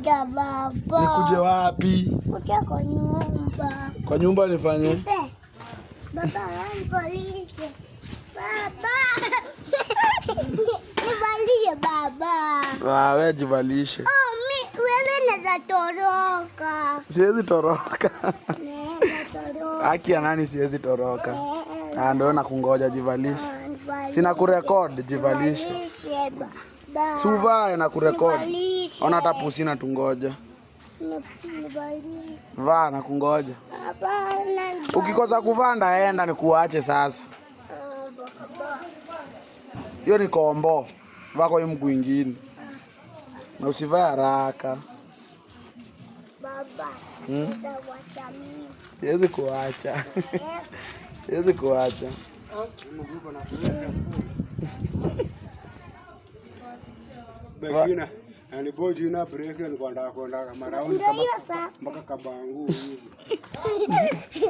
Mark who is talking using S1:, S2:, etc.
S1: Kuja baba.
S2: Nikuje wapi?
S1: Kuja kwa nyumba.
S2: Kwa nyumba nifanye?
S1: Baba nivalishe. Baba. Nivalishe baba.
S2: Wewe jivalishe.
S1: Wewe unaweza toroka.
S2: Siwezi toroka.
S1: Toroka.
S2: Haki ya nani siwezi toroka? Ndio nakungoja jivalishe. Sina kurekod jivalishe. Suva na kurekod. Ona hata pusi na tungoja. Vaa na kungoja. Ukikosa kuvaa ndaenda nikuache sasa. Hiyo ni kombo. Vaa kwa mguu mwingine. Na usivae haraka.
S1: Baba, nitawacha mimi.
S2: Siwezi kuacha. Siwezi kuacha.
S3: Begina, ani boji na break ni kwenda maraoni kama mpaka kabangu hivi.